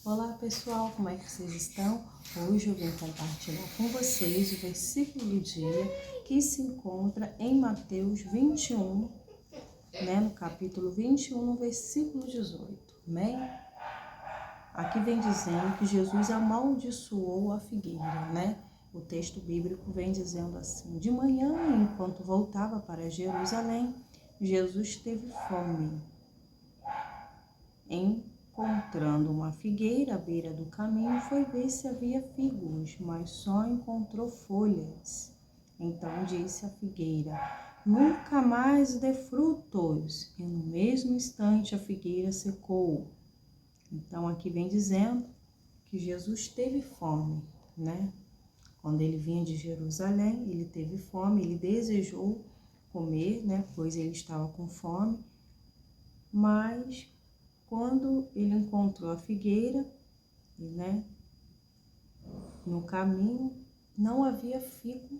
Olá pessoal, como é que vocês estão? Hoje eu vim compartilhar com vocês o versículo do dia que se encontra em Mateus 21, no capítulo 21, no versículo 18, amém? Aqui vem dizendo que Jesus amaldiçoou a figueira, O texto bíblico vem dizendo assim: de manhã, enquanto voltava para Jerusalém, Jesus teve fome. Encontrando uma figueira à beira do caminho, foi ver se havia figos, mas só encontrou folhas. Então disse a figueira: nunca mais dê frutos. E no mesmo instante a figueira secou. Então aqui vem dizendo que Jesus teve fome, Quando ele vinha de Jerusalém, ele teve fome, ele desejou comer, Pois ele estava com fome, mas quando ele encontrou a figueira, no caminho, não havia figo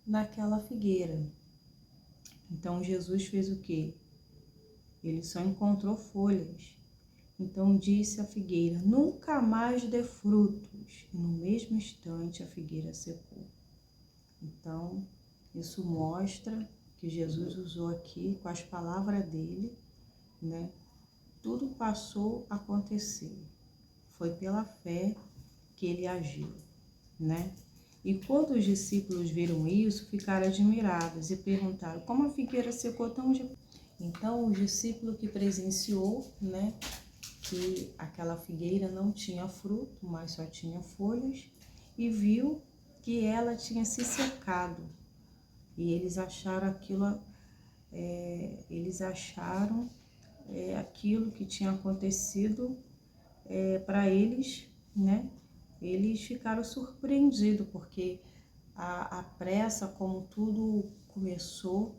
naquela figueira. Então Jesus fez o quê? Ele só encontrou folhas. Então disse a figueira: nunca mais dê frutos. E no mesmo instante a figueira secou. Então isso mostra que Jesus usou aqui, com as palavras dele, tudo passou a acontecer. Foi pela fé que ele agiu, E quando os discípulos viram isso, ficaram admirados e perguntaram: como a figueira secou tão depressa? Então o discípulo que presenciou, que aquela figueira não tinha fruto, mas só tinha folhas, e viu que ela tinha se secado. E eles acharam aquilo que tinha acontecido para eles, Eles ficaram surpreendidos, porque a pressa, como tudo começou,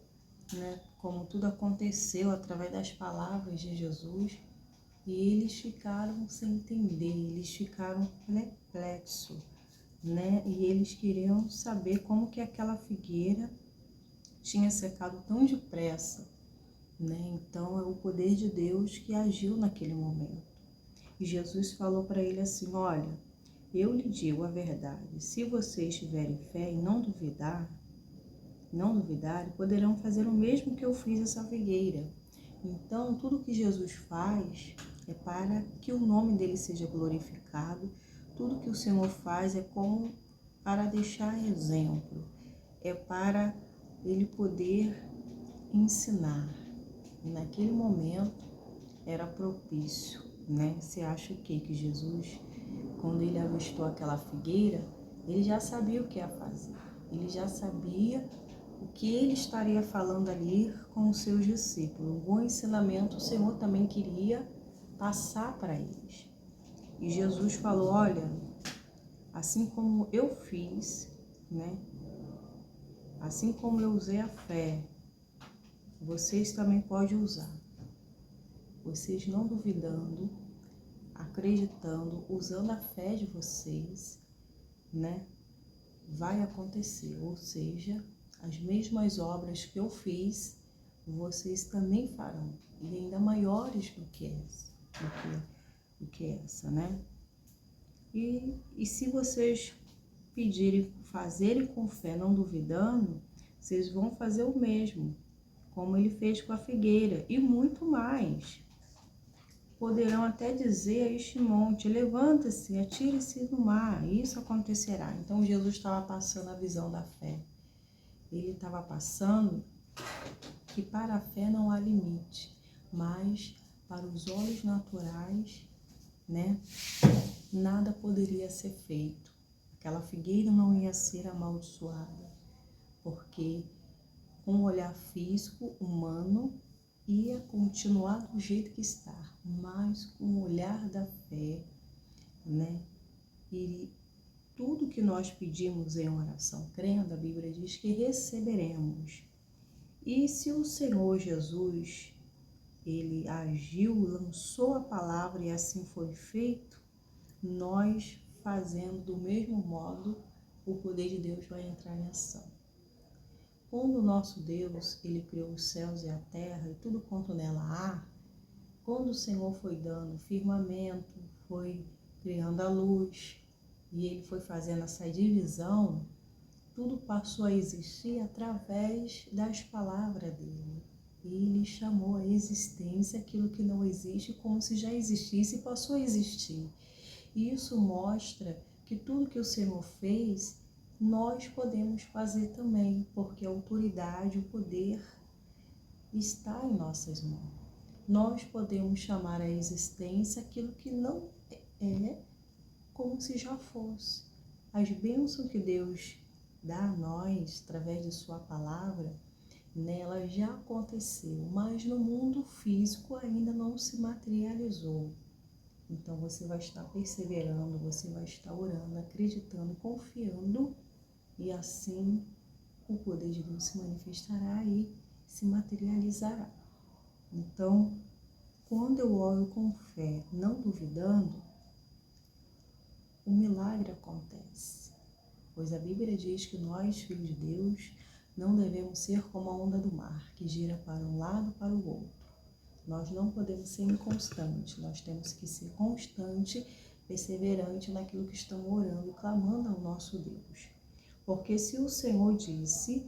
Como tudo aconteceu através das palavras de Jesus, e eles ficaram sem entender, eles ficaram perplexos, E eles queriam saber como que aquela figueira tinha secado tão depressa, Então é o poder de Deus que agiu naquele momento. E Jesus falou para ele assim: olha, eu lhe digo a verdade, se vocês tiverem fé e não duvidarem, poderão fazer o mesmo que eu fiz essa figueira. Então, tudo que Jesus faz é para que o nome dele seja glorificado. Tudo que o Senhor faz é como para deixar exemplo, é para ele poder ensinar. Naquele momento era propício, Você acha o quê? Que Jesus, quando ele avistou aquela figueira, ele já sabia o que ia fazer. Ele já sabia o que ele estaria falando ali com os seus discípulos. Um bom ensinamento o Senhor também queria passar para eles. E Jesus falou: olha, assim como eu fiz, Assim como eu usei a fé, vocês também podem usar. Vocês não duvidando, acreditando, usando a fé de vocês, Vai acontecer. Ou seja, as mesmas obras que eu fiz, vocês também farão. E ainda maiores do que essa, E se vocês pedirem, fazerem com fé, não duvidando, vocês vão fazer o mesmo, como ele fez com a figueira, e muito mais. Poderão até dizer a este monte: levanta-se, atire-se no mar, e isso acontecerá. Então Jesus estava passando a visão da fé. Ele estava passando que para a fé não há limite, mas para os olhos naturais, nada poderia ser feito. Aquela figueira não ia ser amaldiçoada, porque com o olhar físico, humano, ia continuar do jeito que está, mas com o olhar da fé, E tudo que nós pedimos em oração crendo, a Bíblia diz que receberemos. E se o Senhor Jesus, ele agiu, lançou a palavra e assim foi feito, nós fazendo do mesmo modo, o poder de Deus vai entrar em ação. Quando o nosso Deus, ele criou os céus e a terra e tudo quanto nela há, quando o Senhor foi dando firmamento, foi criando a luz e ele foi fazendo essa divisão, tudo passou a existir através das palavras dele. Ele chamou a existência aquilo que não existe como se já existisse e passou a existir. E isso mostra que tudo que o Senhor fez, nós podemos fazer também, porque a autoridade, o poder está em nossas mãos. Nós podemos chamar a existência aquilo que não é como se já fosse. As bênçãos que Deus dá a nós, através de sua palavra, nela já aconteceu, mas no mundo físico ainda não se materializou. Então você vai estar perseverando, você vai estar orando, acreditando, confiando, e assim o poder de Deus se manifestará e se materializará. Então, quando eu oro com fé, não duvidando, o milagre acontece. Pois a Bíblia diz que nós, filhos de Deus, não devemos ser como a onda do mar, que gira para um lado e para o outro. Nós não podemos ser inconstantes, nós temos que ser constante, perseverante naquilo que estamos orando, clamando ao nosso Deus. Porque se o Senhor disse,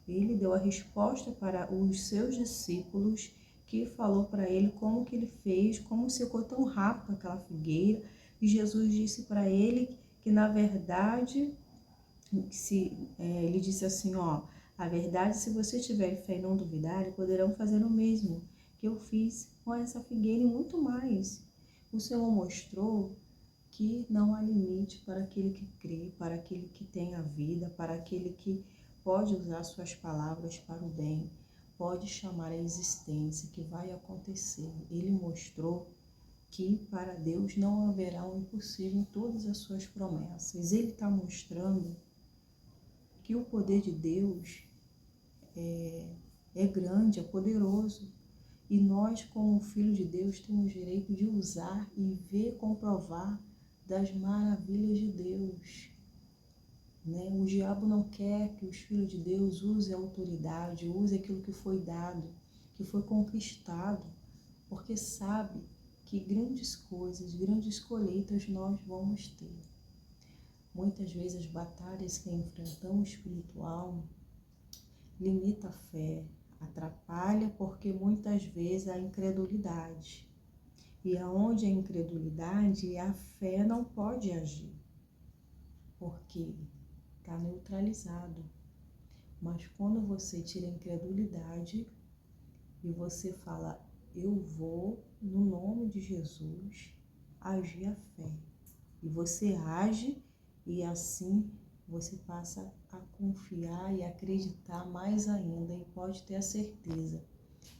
ele deu a resposta para os seus discípulos, que falou para ele como que ele fez, como secou tão rápido aquela figueira, e Jesus disse para ele que na verdade, ele disse assim, a verdade, se você tiver fé e não duvidar, poderão fazer o mesmo que eu fiz com essa figueira e muito mais. O Senhor mostrou que não há limite para aquele que crê, para aquele que tem a vida, para aquele que pode usar suas palavras para o bem, pode chamar a existência, que vai acontecer. Ele mostrou que para Deus não haverá um impossível em todas as suas promessas. Ele está mostrando que o poder de Deus é grande, é poderoso. E nós, como filhos de Deus, temos o direito de usar e ver, comprovar das maravilhas de Deus. Né? O diabo não quer que os filhos de Deus usem a autoridade, usem aquilo que foi dado, que foi conquistado, porque sabe que grandes coisas, grandes colheitas nós vamos ter. Muitas vezes as batalhas que enfrentamos espiritual limita a fé, atrapalha porque muitas vezes a incredulidade. E aonde a incredulidade, a fé não pode agir, porque está neutralizado. Mas quando você tira a incredulidade e você fala, eu vou, no nome de Jesus, agir a fé. E você age e assim você passa a confiar e acreditar mais ainda e pode ter a certeza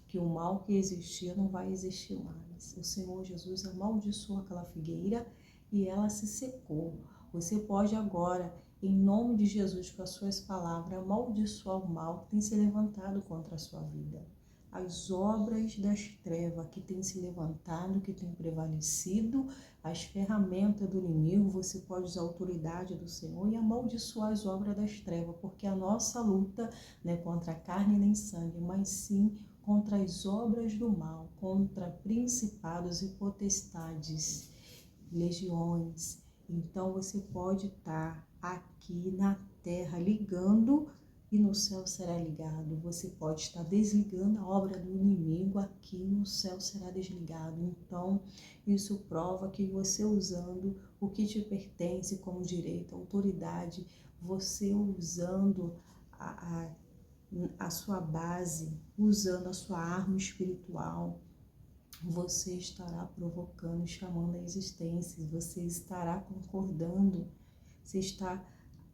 que o mal que existia não vai existir mais. O Senhor Jesus amaldiçoou aquela figueira e ela se secou. Você pode agora, em nome de Jesus, com as suas palavras, amaldiçoar o mal que tem se levantado contra a sua vida. As obras das trevas que têm se levantado, que têm prevalecido, as ferramentas do inimigo, você pode usar a autoridade do Senhor e amaldiçoar as obras das trevas, porque a nossa luta não é contra a carne nem sangue, mas sim contra as obras do mal, contra principados e potestades, legiões. Então você pode estar aqui na terra ligando e no céu será ligado. Você pode estar desligando a obra do inimigo, aqui no céu será desligado. Então isso prova que você usando o que te pertence como direito, autoridade, você usando a sua base, usando a sua arma espiritual, você estará provocando, chamando a existência, você estará concordando, você está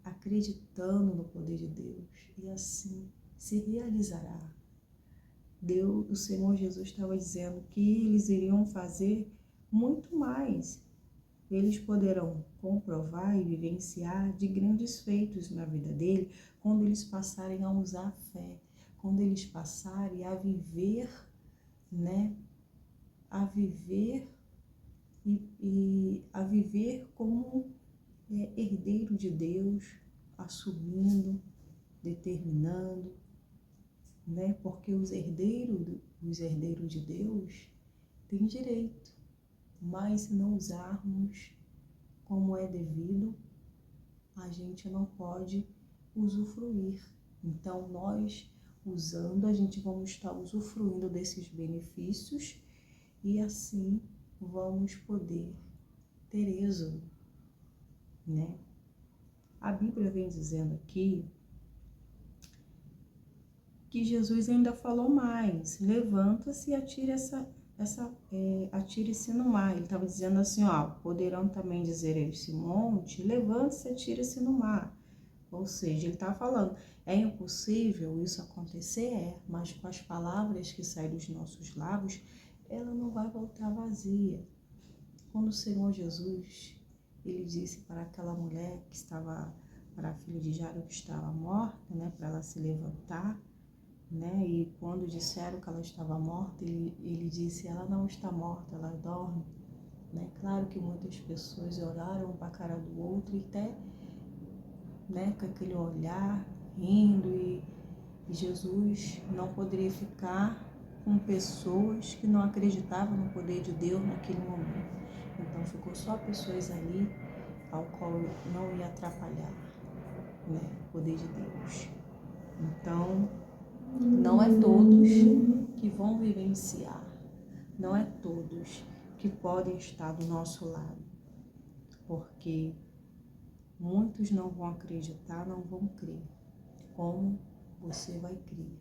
acreditando no poder de Deus e assim se realizará. Deus, o Senhor Jesus estava dizendo que eles iriam fazer muito mais. Eles poderão comprovar e vivenciar de grandes feitos na vida dele quando eles passarem a usar a fé, quando eles passarem a viver, né? A viver e a viver como herdeiro de Deus, assumindo, determinando, né? Porque os herdeiros de Deus têm direito. mas se não usarmos como é devido, a gente não pode usufruir. Então, nós usando, a gente vamos estar usufruindo desses benefícios e assim vamos poder ter êxodo, né? A Bíblia vem dizendo aqui que Jesus ainda falou mais: levanta-se e atire-se no mar. Ele estava dizendo assim, ó, poderão também dizer a esse monte, levante-se e atire-se no mar. Ou seja, ele está falando, é impossível isso acontecer, mas com as palavras que saem dos nossos lábios, ela não vai voltar vazia. Quando o Senhor Jesus, ele disse para aquela mulher que estava, para a filha de Jairo que estava morta, né, para ela se levantar, né, e quando disseram que ela estava morta, ele disse, ela não está morta, ela dorme, né. Claro que muitas pessoas olharam um para a cara do outro e até, né, com aquele olhar, rindo, e Jesus não poderia ficar com pessoas que não acreditavam no poder de Deus naquele momento. Então ficou só pessoas ali ao qual não ia atrapalhar, né, o poder de Deus. Então, não é todos que vão vivenciar, não é todos que podem estar do nosso lado, porque muitos não vão acreditar, não vão crer. Como você vai crer?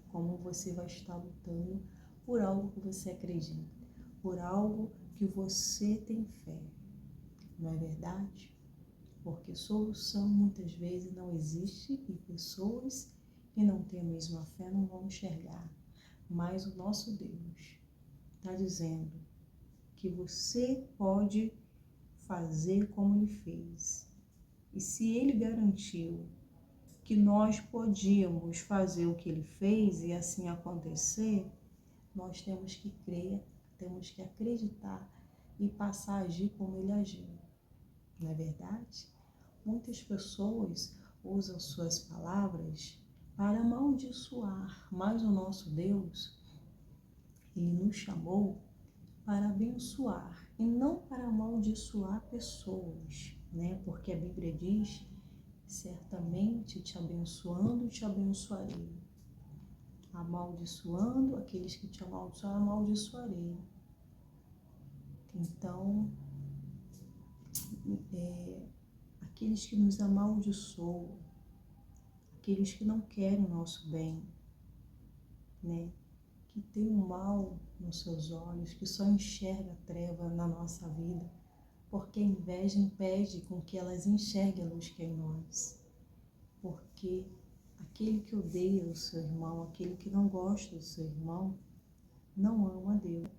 Como você vai estar lutando por algo que você acredita, por algo que você tem fé, não é verdade? Porque solução muitas vezes não existe e pessoas que não têm a mesma fé não vão enxergar. Mas o nosso Deus está dizendo que você pode fazer como Ele fez. E se Ele garantiu que nós podíamos fazer o que Ele fez e assim acontecer, nós temos que crer, temos que acreditar e passar a agir como Ele agiu. Não é verdade? Muitas pessoas usam suas palavras para amaldiçoar, mas o nosso Deus, Ele nos chamou para abençoar e não para amaldiçoar pessoas, né? Porque a Bíblia diz, certamente te abençoando, te abençoarei. Amaldiçoando aqueles que te amaldiçoam, amaldiçoarei. Então, aqueles que nos amaldiçoam, aqueles que não querem o nosso bem, né? Que tem o mal nos seus olhos, que só enxerga a treva na nossa vida, porque a inveja impede com que elas enxerguem a luz que é em nós. Porque aquele que odeia o seu irmão, aquele que não gosta do seu irmão, não ama a Deus.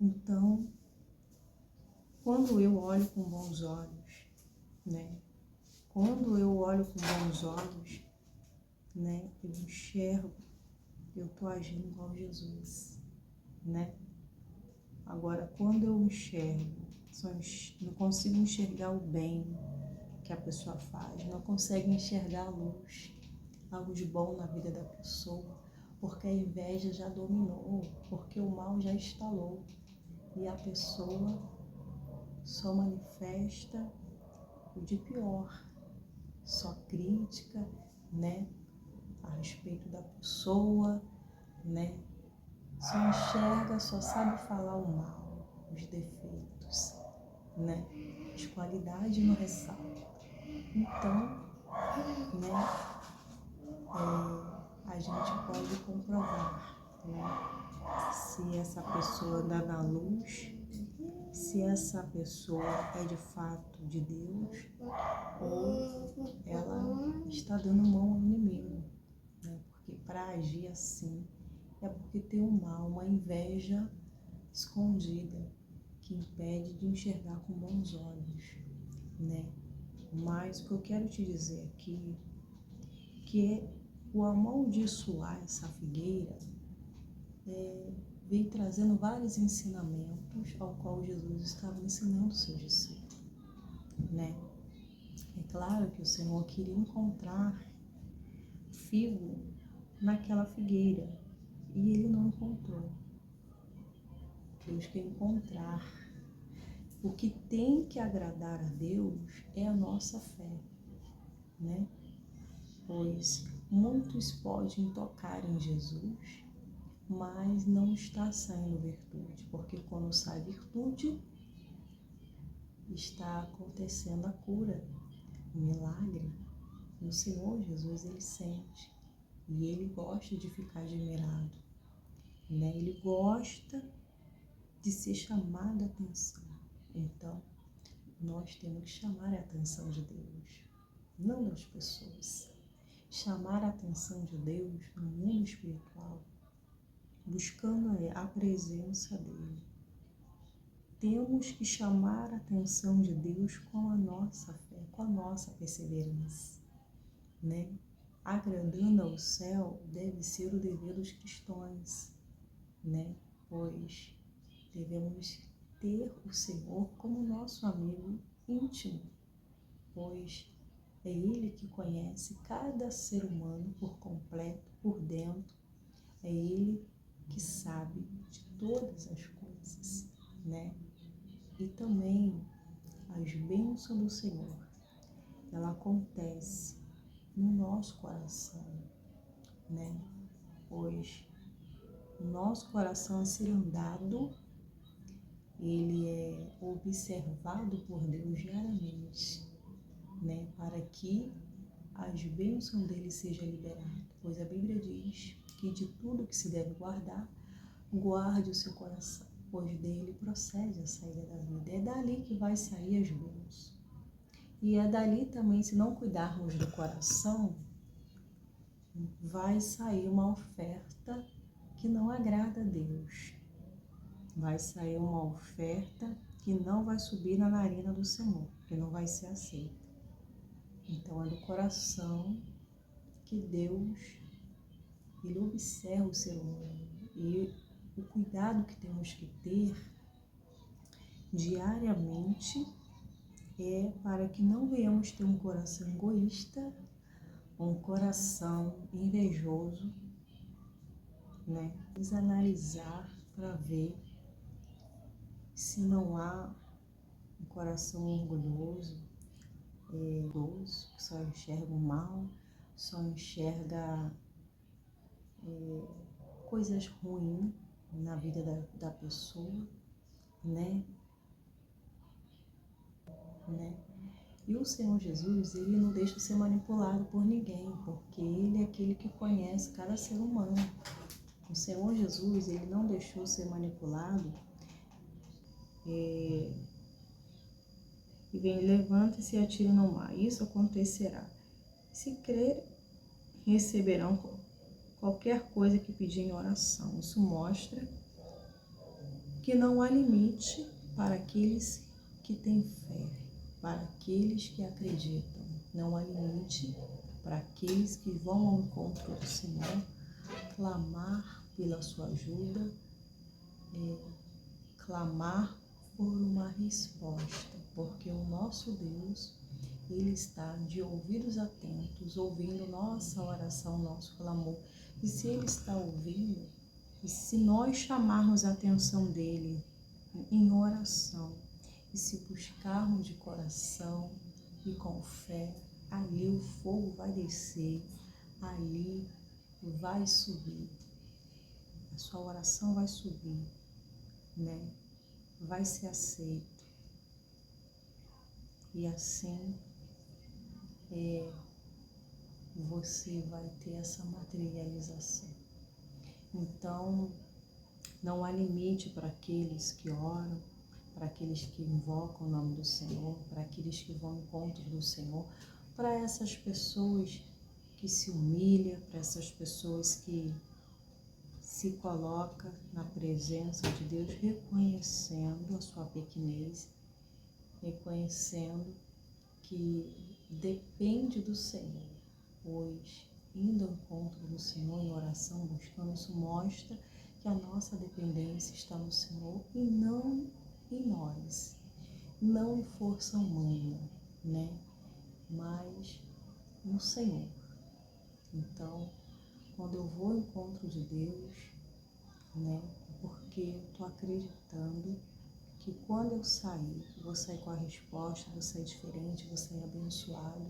Então, quando eu olho com bons olhos, né? Quando eu olho com bons olhos, né? Eu enxergo, eu estou agindo igual Jesus, né? Agora, quando eu enxergo, não consigo enxergar o bem que a pessoa faz, não consegue enxergar a luz, algo de bom na vida da pessoa, porque a inveja já dominou, porque o mal já instalou e a pessoa só manifesta o de pior, só crítica, né, a respeito da pessoa, né, só enxerga, só sabe falar o mal, os defeitos, né, as qualidades não ressalta. Então, né, a gente pode comprovar, né, se essa pessoa anda na luz, se essa pessoa é de fato de Deus ou ela está dando mão ao inimigo, né? Porque para agir assim é porque tem um mal, uma inveja escondida que impede de enxergar com bons olhos, né? Mas o que eu quero te dizer aqui que é o amaldiçoar essa figueira vem trazendo vários ensinamentos ao qual Jesus estava ensinando os seus discípulos, né? É claro que o Senhor queria encontrar figo naquela figueira e ele não encontrou. Deus quer encontrar O que tem que agradar a Deus é a nossa fé, né? Pois muitos podem tocar em Jesus, mas não está saindo virtude, porque quando sai virtude, está acontecendo a cura, o milagre. E o Senhor Jesus, ele sente, e ele gosta de ficar admirado, né? Ele gosta de ser chamado a atenção. Então, nós temos que chamar a atenção de Deus, não das pessoas. Chamar a atenção de Deus no mundo espiritual, buscando a presença dele. Temos que chamar a atenção de Deus com a nossa fé, com a nossa perseverança, né? Agradando ao céu deve ser o dever dos cristãos, né? Pois devemos ter o Senhor como nosso amigo íntimo, pois é Ele que conhece cada ser humano por completo, por dentro. É Ele que sabe de todas as coisas, né? E também as bênçãos do Senhor, ela acontece no nosso coração, né? Pois o nosso coração é cirandado, ele é observado por Deus diariamente, né? Para que as bênçãos dele sejam liberadas. Pois a Bíblia diz que de tudo que se deve guardar, guarde o seu coração, pois dele procede a saída da vida. É dali que vai sair as bênçãos. E é dali também, se não cuidarmos do coração, vai sair uma oferta que não agrada a Deus. Vai sair uma oferta que não vai subir na narina do Senhor, que não vai ser aceita. Então é do coração que Deus, ele observa o ser humano. E o cuidado que temos que ter diariamente é para que não venhamos ter um coração egoísta, um coração invejoso, né? Vamos analisar para ver se não há um coração orgulhoso, que só enxerga o mal, só enxerga coisas ruins na vida da pessoa, né? E o Senhor Jesus, ele não deixa ser manipulado por ninguém, porque ele é aquele que conhece cada ser humano. O Senhor Jesus, ele não deixou ser manipulado. E vem, levanta-se e atire no mar. Isso acontecerá. Se crer, receberão qualquer coisa que pedir em oração. Isso mostra que não há limite para aqueles que têm fé, para aqueles que acreditam. Não há limite para aqueles que vão ao encontro do Senhor, clamar pela sua ajuda, clamar por uma resposta, porque o nosso Deus, ele está de ouvidos atentos, ouvindo nossa oração, nosso clamor. E se ele está ouvindo, e se nós chamarmos a atenção dele em oração, e se buscarmos de coração e com fé, ali o fogo vai descer, ali vai subir, a sua oração vai subir, né? Vai ser aceito. E assim você vai ter essa materialização. Então, não há limite para aqueles que oram, para aqueles que invocam o nome do Senhor, para aqueles que vão ao encontro do Senhor, para essas pessoas que se humilham, para essas pessoas que se colocam na presença de Deus, reconhecendo a sua pequenez, reconhecendo que depende do Senhor, pois indo ao encontro do Senhor em oração, buscando, isso mostra que a nossa dependência está no Senhor e não em nós, não em força humana, né? Mas no Senhor. Então, quando eu vou ao encontro de Deus, né? Porque eu estou acreditando que quando eu sair, eu vou sair com a resposta, vou sair diferente, vou sair abençoado,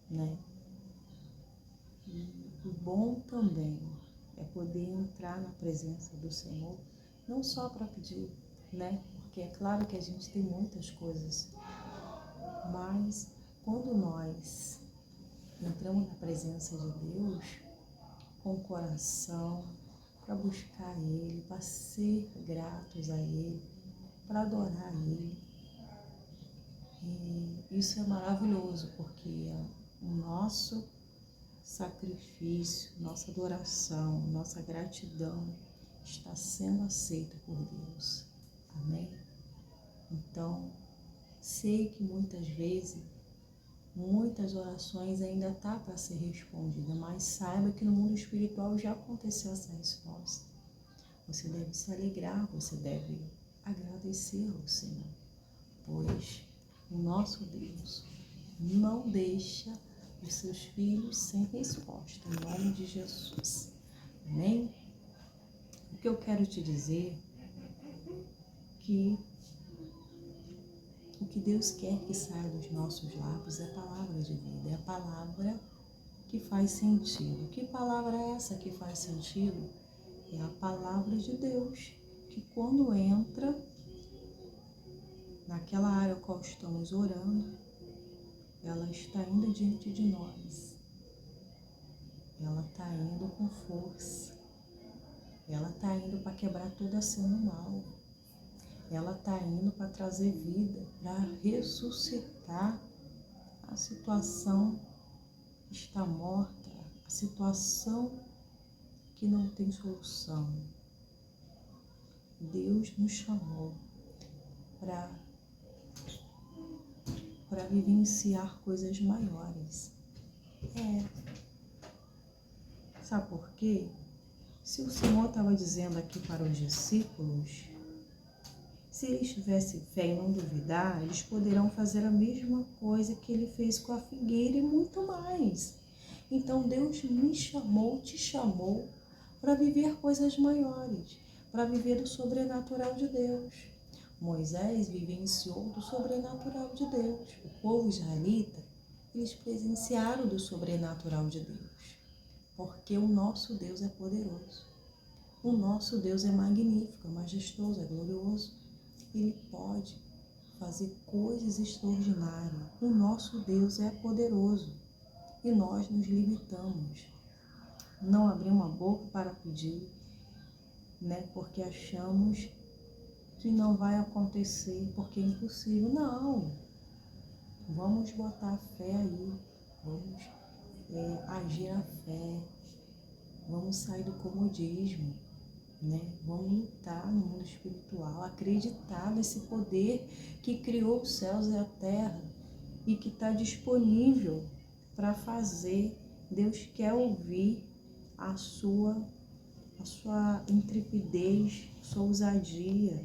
né? E o bom também é poder entrar na presença do Senhor, não só para pedir, né? Porque é claro que a gente tem muitas coisas, mas quando nós entramos na presença de Deus com o coração, para buscar Ele, para ser gratos a Ele, para adorar Ele, e isso é maravilhoso, porque o nosso sacrifício, nossa adoração, nossa gratidão está sendo aceita por Deus. Amém? Então, sei que muitas vezes, muitas orações ainda tá para ser respondida, mas saiba que no mundo espiritual já aconteceu essa resposta. Você deve se alegrar, você deve agradecer ao Senhor, pois o nosso Deus não deixa os seus filhos sem resposta, em nome de Jesus. Amém? O que eu quero te dizer que o que Deus quer que saia dos nossos lábios é a palavra de vida, é a palavra que faz sentido. Que palavra é essa que faz sentido? É a palavra de Deus, que quando entra naquela área a qual estamos orando, ela está indo diante de nós. Ela está indo com força. Ela está indo para quebrar toda ação do mal. Ela está indo para trazer vida, para ressuscitar a situação que está morta, a situação que não tem solução. Deus nos chamou para vivenciar coisas maiores. Sabe por quê? Se o Senhor estava dizendo aqui para os discípulos, se eles tivessem fé e não duvidar, eles poderão fazer a mesma coisa que ele fez com a figueira e muito mais. Então Deus me chamou, te chamou para viver coisas maiores, para viver o sobrenatural de Deus. Moisés vivenciou do sobrenatural de Deus. O povo israelita, eles presenciaram do sobrenatural de Deus. Porque o nosso Deus é poderoso. O nosso Deus é magnífico, é majestoso, é glorioso. Ele pode fazer coisas extraordinárias. O nosso Deus é poderoso e nós nos limitamos. Não abrimos a boca para pedir, né? Porque achamos que não vai acontecer, porque é impossível. Não. Vamos botar a fé aí. Vamos agir a fé. Vamos sair do comodismo. Né? Vamos lutar no mundo espiritual, acreditar nesse poder que criou os céus e a terra e que está disponível para fazer. Deus quer ouvir a sua intrepidez, sua ousadia.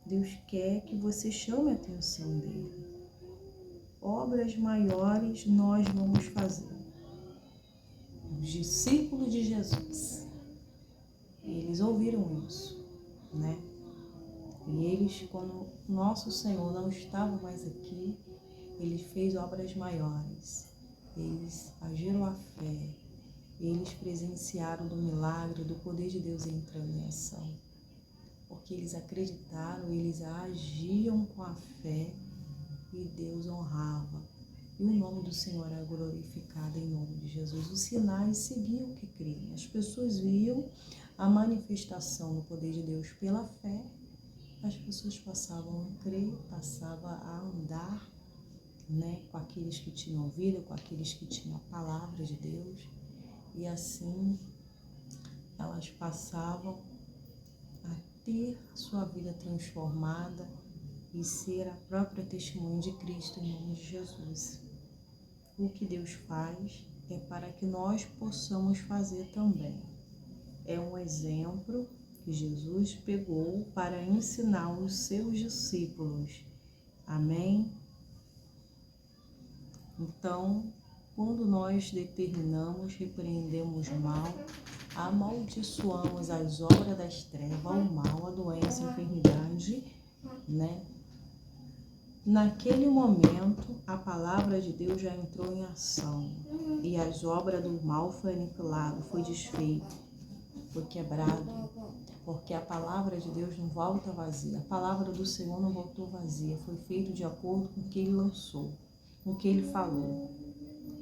Deus quer que você chame a atenção dele. Obras maiores nós vamos fazer. Os discípulos de Jesus, eles ouviram isso, né? E eles, quando nosso Senhor não estava mais aqui, ele fez obras maiores. Eles agiram a fé. Eles presenciaram do milagre, do poder de Deus entrando em ação. Porque eles acreditaram, eles agiam com a fé e Deus honrava. E o nome do Senhor era glorificado em nome de Jesus. Os sinais seguiam o que criam. As pessoas viam a manifestação do poder de Deus pela fé. As pessoas passavam a crer, passavam a andar, né, com aqueles que tinham vida, com aqueles que tinham a palavra de Deus. E assim elas passavam a ter a sua vida transformada e ser a própria testemunha de Cristo em nome de Jesus. O que Deus faz é para que nós possamos fazer também. É um exemplo que Jesus pegou para ensinar os seus discípulos. Amém? Então, quando nós determinamos, repreendemos o mal, amaldiçoamos as obras das trevas, o mal, a doença, a enfermidade, né? Naquele momento, a palavra de Deus já entrou em ação e as obras do mal foi aniquilado, foi desfeito, foi quebrado, porque a palavra de Deus não volta vazia, a palavra do Senhor não voltou vazia, foi feito de acordo com o que Ele lançou, com o que Ele falou,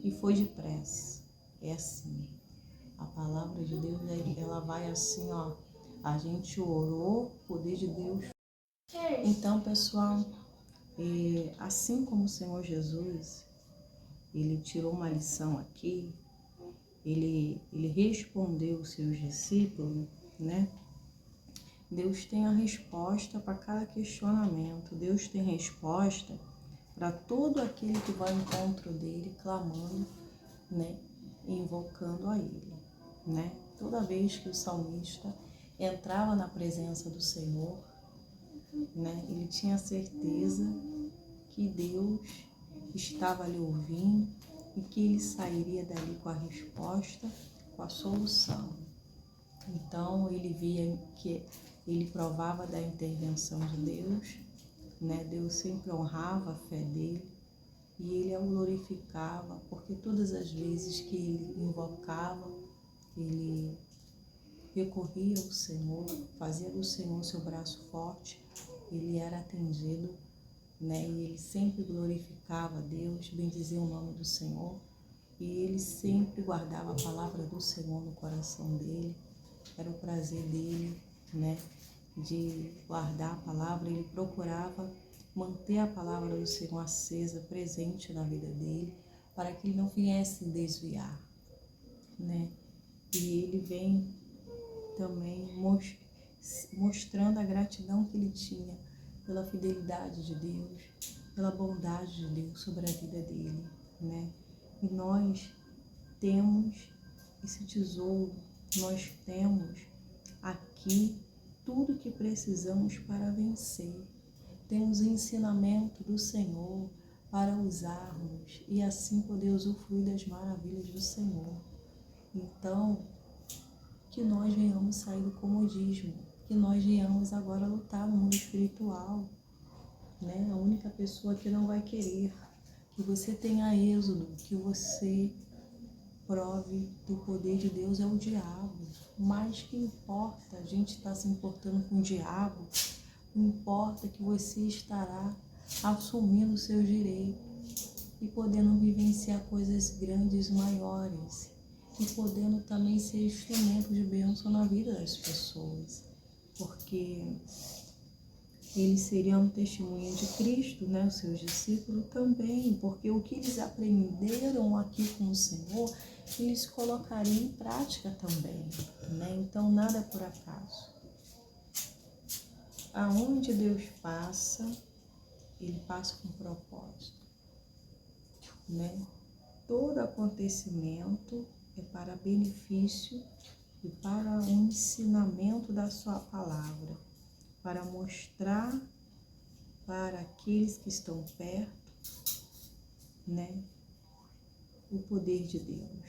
e foi depressa. É assim, a palavra de Deus, ela vai assim, ó, a gente orou, o poder de Deus. Então, pessoal, assim como o Senhor Jesus, Ele tirou uma lição aqui, ele respondeu os seus discípulos, né? Deus tem a resposta para cada questionamento, Deus tem resposta para todo aquele que vai ao encontro dele, clamando, né? Invocando a ele, né? Toda vez que o salmista entrava na presença do Senhor, né? Ele tinha certeza que Deus estava ali ouvindo e que ele sairia dali com a resposta, com a solução. Então ele via que ele provava da intervenção de Deus, né? Deus sempre honrava a fé dele e ele a glorificava, porque todas as vezes que ele invocava, ele recorria ao Senhor, fazia do Senhor seu braço forte, ele era atendido, né? E ele sempre glorificava a Deus, bendizia o nome do Senhor, e ele sempre guardava a palavra do Senhor no coração dele. Era o prazer dele, né, de guardar a palavra. Ele procurava manter a palavra do Senhor acesa, presente na vida dele, para que ele não viesse desviar, né? E ele vem também mostrando a gratidão que ele tinha pela fidelidade de Deus, pela bondade de Deus sobre a vida dele, né? E nós temos esse tesouro, nós temos aqui tudo que precisamos para vencer. Temos o ensinamento do Senhor para usarmos e assim poder usufruir das maravilhas do Senhor. Então, que nós venhamos sair do comodismo, que nós venhamos agora lutar no mundo espiritual, né? A única pessoa que não vai querer que você tenha êxodo, que você prove do poder de Deus é o diabo. Mas que importa a gente estar se importando com o diabo, não importa que você estará assumindo os seus direitos e podendo vivenciar coisas grandes, maiores, e podendo também ser instrumento de bênção na vida das pessoas, porque eles seriam testemunha de Cristo, né? Os seus discípulos também, porque o que eles aprenderam aqui com o Senhor, eles colocariam em prática também, né? Então nada é por acaso. Aonde Deus passa, Ele passa com propósito, né? Todo acontecimento é para benefício e para o ensinamento da sua palavra, para mostrar para aqueles que estão perto, né, o poder de Deus.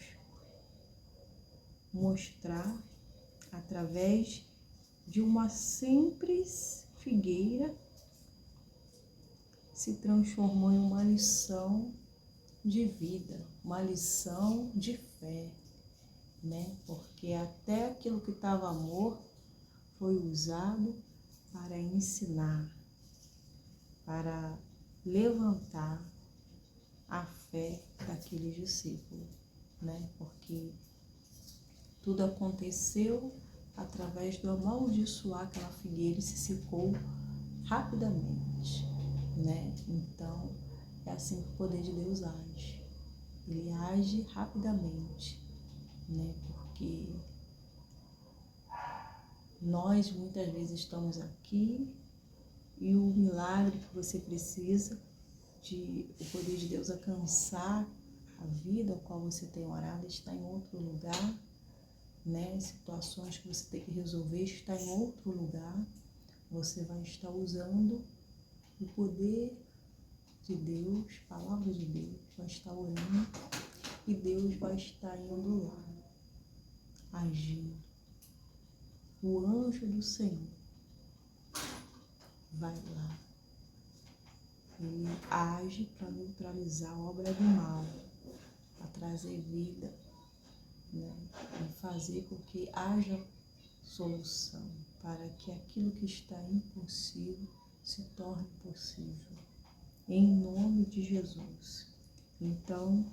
Mostrar através de uma simples figueira se transformou em uma lição de vida, uma lição de fé, né? Porque até aquilo que estava morto foi usado para ensinar, para levantar a fé daqueles discípulos, né? Porque tudo aconteceu através do amaldiçoar aquela figueira e se secou rapidamente, né? Então, é assim que o poder de Deus age. Ele age rapidamente, né? Porque nós muitas vezes estamos aqui e o milagre que você precisa de o poder de Deus alcançar a vida ao qual você tem orado está em outro lugar, né? Situações que você tem que resolver está em outro lugar. Você vai estar usando o poder de Deus, a palavra de Deus, vai estar orando e Deus vai estar indo lá. agindo. O anjo do Senhor vai lá. Ele age para neutralizar a obra do mal, para trazer vida, né? E fazer com que haja solução, para que aquilo que está impossível se torne possível. Em nome de Jesus. Então,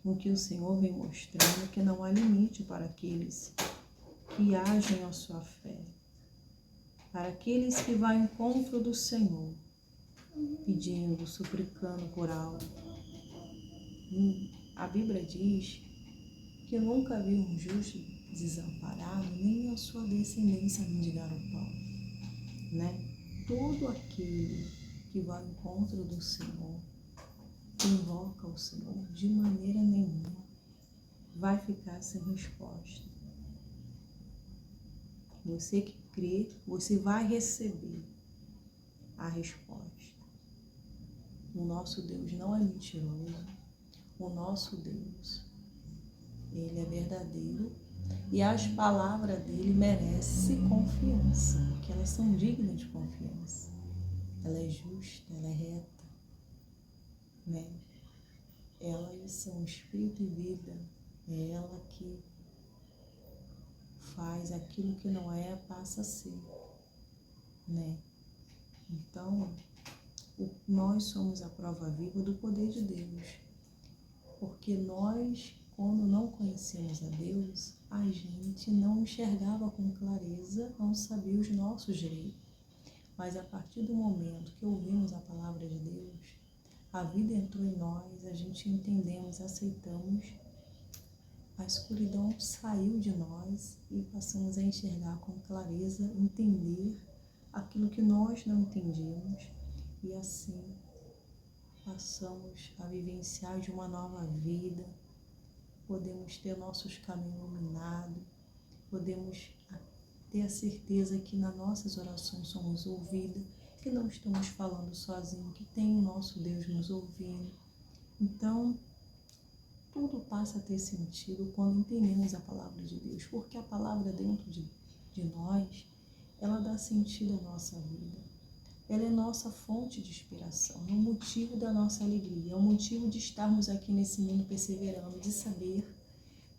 o que o Senhor vem mostrando é que não há limite para aqueles que agem a sua fé, para aqueles que vão ao encontro do Senhor, pedindo, suplicando por algo. A Bíblia diz que nunca viu um justo desamparado, nem a sua descendência mendigar o pão, né? Todo aquele que vai ao encontro do Senhor, que invoca o Senhor, de maneira nenhuma vai ficar sem resposta. Você que crê, você vai receber a resposta. O nosso Deus não é mentiroso. O nosso Deus, Ele é verdadeiro e as palavras dele merecem confiança, porque elas são dignas de confiança. Ela é justa, ela é reta, né? Elas são espírito e vida. É ela que faz aquilo que não é, passa a ser, né? Então, nós somos a prova viva do poder de Deus. Porque nós, quando não conhecemos a Deus, a gente não enxergava com clareza, não sabia os nossos direitos. Mas a partir do momento que ouvimos a palavra de Deus, a vida entrou em nós, a gente entendemos, aceitamos, a escuridão saiu de nós e passamos a enxergar com clareza, entender aquilo que nós não entendíamos e assim passamos a vivenciar de uma nova vida, podemos ter nossos caminhos iluminados, podemos ter a certeza que nas nossas orações somos ouvidos, que não estamos falando sozinhos, que tem o nosso Deus nos ouvindo. Então, tudo passa a ter sentido quando entendemos a palavra de Deus, porque a palavra dentro de nós, ela dá sentido à nossa vida. Ela é nossa fonte de inspiração, é o motivo da nossa alegria, é o motivo de estarmos aqui nesse mundo perseverando, de saber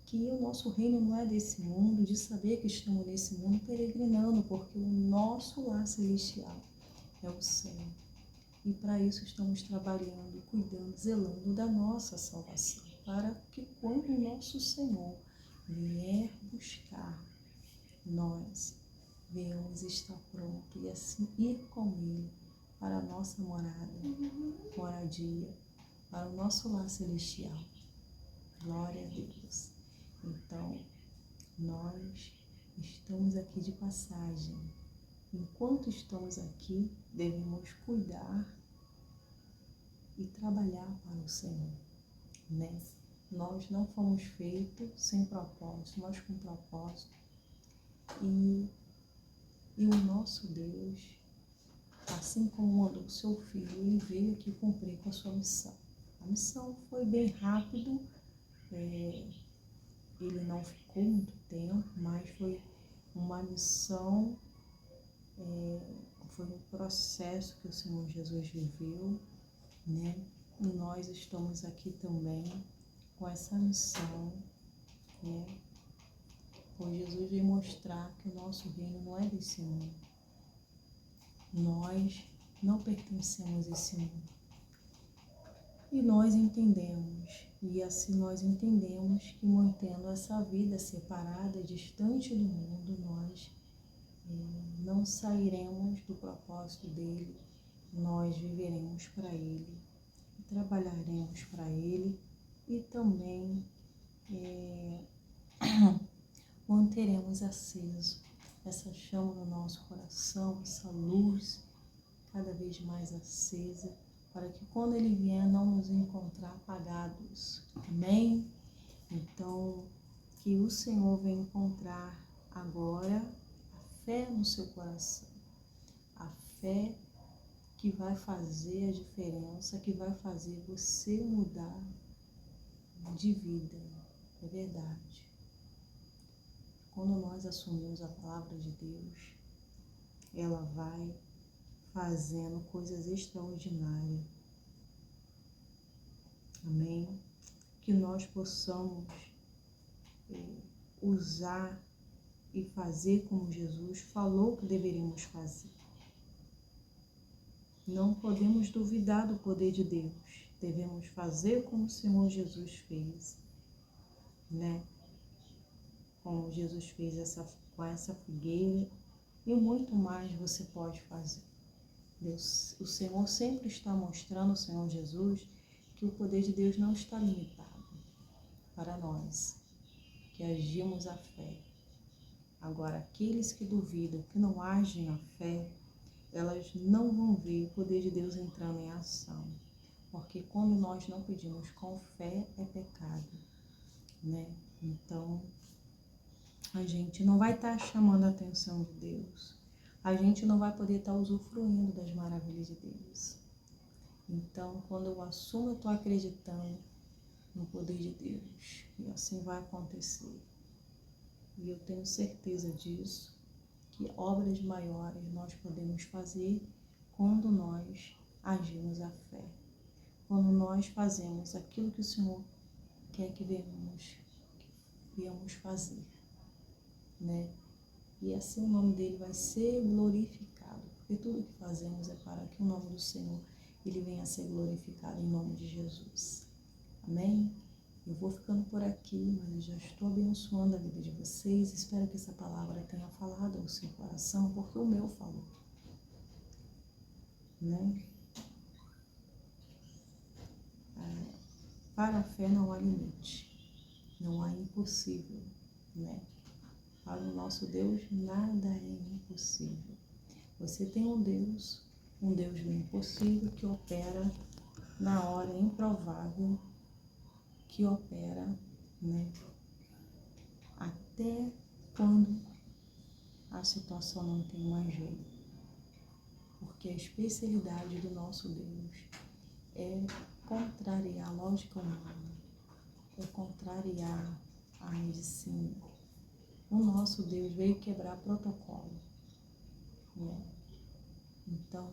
que o nosso reino não é desse mundo, de saber que estamos nesse mundo peregrinando, porque o nosso lar celestial é o céu. E para isso estamos trabalhando, cuidando, zelando da nossa salvação, para que quando o nosso Senhor vier buscar, nós venhamos estar pronto e assim ir com Ele para a nossa moradia, para o nosso lar celestial. Glória a Deus. Então, nós estamos aqui de passagem. Enquanto estamos aqui, devemos cuidar e trabalhar para o Senhor, né? Nós não fomos feitos sem propósito, mas com propósito. E o nosso Deus, assim como mandou o seu filho, ele veio aqui cumprir com a sua missão. A missão foi bem rápido, ele não ficou muito tempo, mas foi uma missão, foi um processo que o Senhor Jesus viveu, né? E nós estamos aqui também com essa missão, né? Pois Jesus veio mostrar que o nosso reino não é desse mundo. Nós não pertencemos a esse mundo. E nós entendemos, e assim nós entendemos que mantendo essa vida separada, distante do mundo, nós não sairemos do propósito dele, nós viveremos para ele, trabalharemos para ele e também manteremos aceso essa chama no nosso coração, essa luz cada vez mais acesa, para que quando ele vier não nos encontrar apagados. Amém? Então, que o Senhor venha encontrar agora a fé no seu coração, a fé que vai fazer a diferença, que vai fazer você mudar de vida, É verdade. Quando nós assumimos a palavra de Deus, ela vai fazendo coisas extraordinárias. Amém? Que nós possamos usar e fazer como Jesus falou que deveríamos fazer. Não podemos duvidar do poder de Deus. Devemos fazer como o Senhor Jesus fez, né? Como Jesus fez com essa figueira, e muito mais você pode fazer. Deus, o Senhor sempre está mostrando, o Senhor Jesus, que o poder de Deus não está limitado para nós, que agimos a fé. Agora, aqueles que duvidam, que não agem a fé, elas não vão ver o poder de Deus entrando em ação. Porque quando nós não pedimos com fé, é pecado, né? Então, a gente não vai estar chamando a atenção de Deus. A gente não vai poder estar usufruindo das maravilhas de Deus. Então, quando eu assumo, eu estou acreditando no poder de Deus. E assim vai acontecer. E eu tenho certeza disso, que obras maiores nós podemos fazer quando nós agimos a fé. Quando nós fazemos aquilo que o Senhor quer que venhamos fazer, né? E assim o nome dele vai ser glorificado, porque tudo que fazemos é para que o nome do Senhor ele venha a ser glorificado em nome de Jesus. Amém? Eu vou ficando por aqui, mas eu já estou abençoando a vida de vocês. Espero que essa palavra tenha falado ao seu coração, porque o meu falou, né? Para a fé não há limite, não há impossível, né? Para o nosso Deus nada é impossível. Você tem um Deus do impossível que opera na hora improvável, que opera, né? Até quando a situação não tem mais jeito. Porque a especialidade do nosso Deus é contrariar a lógica humana, é contrariar a medicina. O nosso Deus veio quebrar protocolo, né? Então,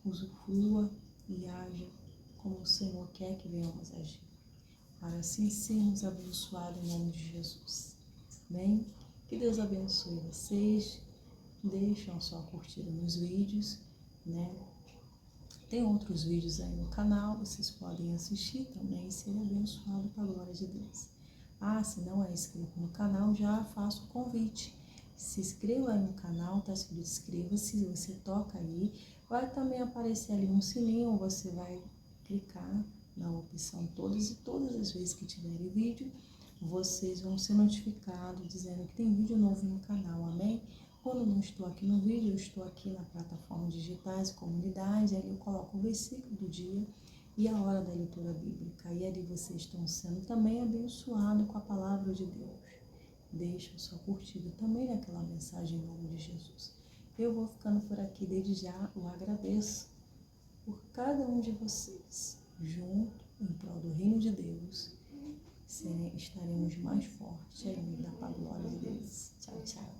usufrua e haja como o Senhor quer que venhamos agir, para assim sermos abençoados em nome de Jesus. Amém? Que Deus abençoe vocês. Deixam sua curtida nos vídeos, né? Tem outros vídeos aí no canal, vocês podem assistir também e ser abençoado para a glória de Deus. Se não é inscrito no canal, já faço o convite. Se inscreva aí no canal, tá escrito inscreva-se, você toca aí, vai também aparecer ali um sininho, você vai clicar na opção todas e todas as vezes que tiverem vídeo, vocês vão ser notificados dizendo que tem vídeo novo no canal, amém? Quando não estou aqui no vídeo, eu estou aqui na plataforma digitais, comunidade, ali eu coloco o versículo do dia e a hora da leitura bíblica. E ali vocês estão sendo também abençoados com a palavra de Deus. Deixa o seu curtido também naquela mensagem em nome de Jesus. Eu vou ficando por aqui, desde já eu agradeço por cada um de vocês. Junto, em prol do reino de Deus, estaremos mais fortes ainda para a glória de Deus. Tchau, tchau.